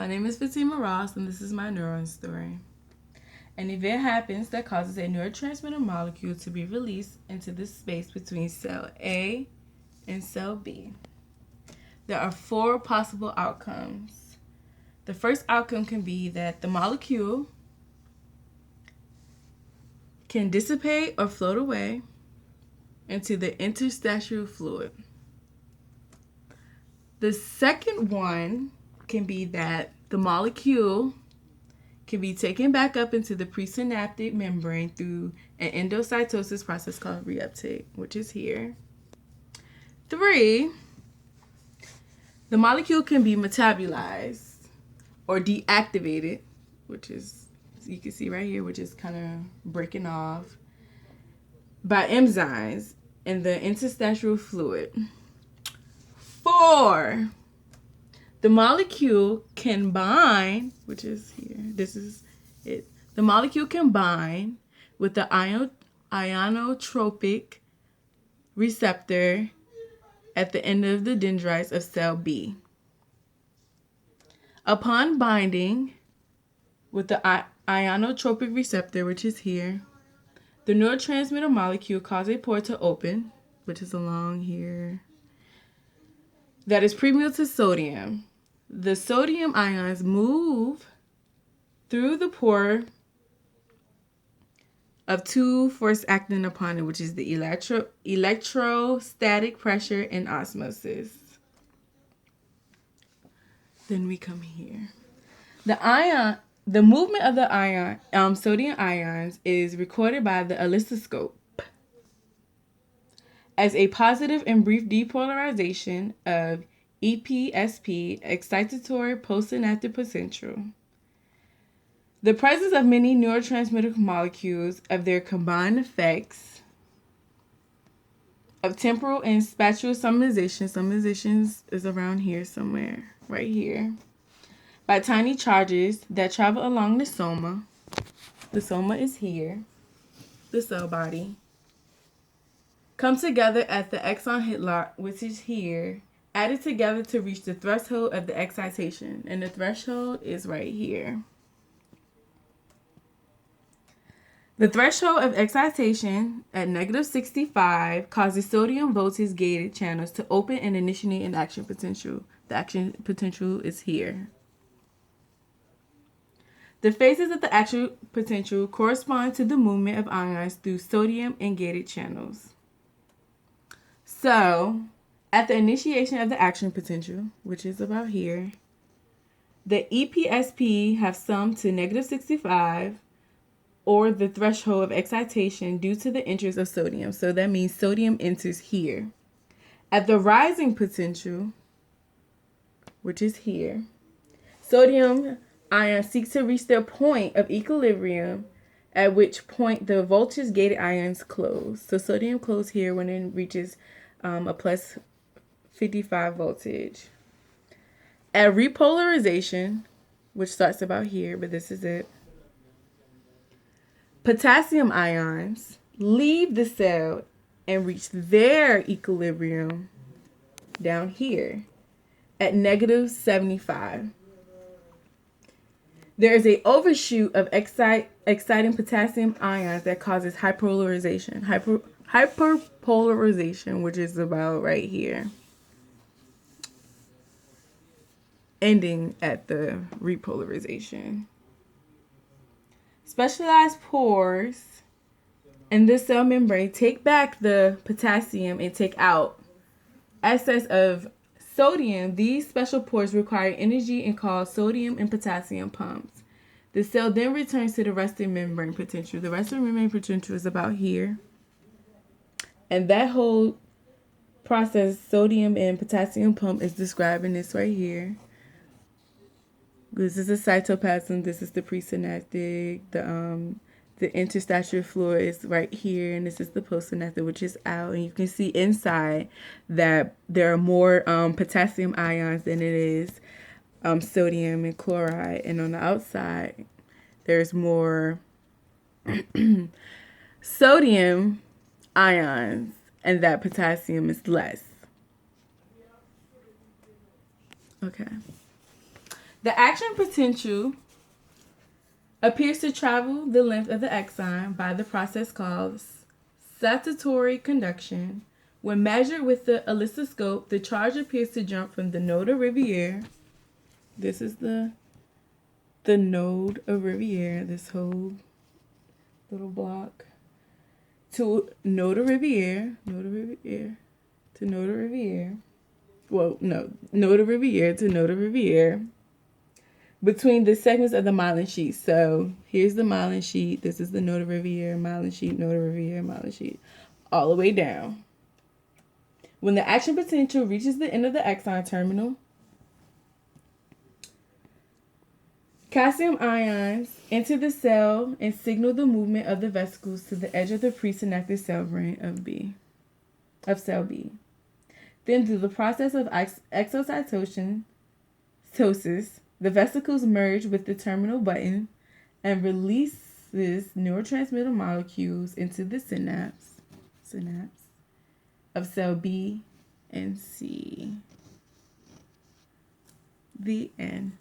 My name is Fatima Ross, and this is my Neuron story. An event happens that causes a neurotransmitter molecule to be released into the space between cell A and cell B. There are 4 possible outcomes. The first outcome can be that the molecule can dissipate or float away into the interstitial fluid. The second one can be that the molecule can be taken back up into the presynaptic membrane through an endocytosis process called reuptake, which is here. 3, the molecule can be metabolized or deactivated, which is, you can see right here, which is kind of breaking off, by enzymes in the interstitial fluid. 4, the molecule can bind, which is here, this is it. The molecule can bind with the ionotropic receptor at the end of the dendrites of cell B. Upon binding with the ionotropic receptor, which is here, the neurotransmitter molecule causes a pore to open, which is along here, that is permeable to sodium. The sodium ions move through the pore of 2 forces acting upon it, which is the electrostatic pressure and osmosis. Then we come here. The movement of the sodium ions is recorded by the oscilloscope as a positive and brief depolarization of EPSP, excitatory postsynaptic potential. The presence of many neurotransmitter molecules of their combined effects of temporal and spatial summations is around here somewhere, right here, by tiny charges that travel along the soma. The soma is here, the cell body, come together at the exon hit lock, which is here, added together to reach the threshold of the excitation, and the threshold is right here. The threshold of excitation at -65 causes sodium voltage gated channels to open and initiate an action potential. The action potential is here. The phases of the action potential correspond to the movement of ions through sodium and gated channels. So, at the initiation of the action potential, which is about here, the EPSP have summed to -65 or the threshold of excitation due to the entrance of sodium. So that means sodium enters here. At the rising potential, which is here, sodium ions seek to reach their point of equilibrium, at which point the voltage gated ions close. So sodium closes here when it reaches a plus 55 voltage. At repolarization, which starts about here, but this is it, potassium ions leave the cell and reach their equilibrium down here at -75. There is an overshoot of exciting potassium ions that causes hyperpolarization. Hyperpolarization, which is about right here, ending at the repolarization. Specialized pores in the cell membrane take back the potassium and take out excess of sodium. These special pores require energy and cause sodium and potassium pumps. The cell then returns to the resting membrane potential. The resting membrane potential is about here. And that whole process, sodium and potassium pump, is described in this right here. This is the cytoplasm. This is the presynaptic. The interstitial fluid is right here, and this is the postsynaptic, which is out. And you can see inside that there are more potassium ions than it is sodium and chloride. And on the outside, there's more sodium ions, and that potassium is less. Okay. The action potential appears to travel the length of the axon by the process called saltatory conduction. When measured with the oscilloscope, the charge appears to jump from the node of Riviere. This is the node of Riviere, this whole little block, to node of Riviere, to node of Riviere. Well, no, node of Riviere to node of Riviere between the segments of the myelin sheet. So here's the myelin sheet. This is the node of Riviere, myelin sheet, node of Riviere, myelin sheet, all the way down. When the action potential reaches the end of the axon terminal, calcium ions enter the cell and signal the movement of the vesicles to the edge of the presynaptic cell brain of cell B. Then, through the process of exocytosis, the vesicles merge with the terminal button and releases neurotransmitter molecules into the synapse of cell B and C. The end.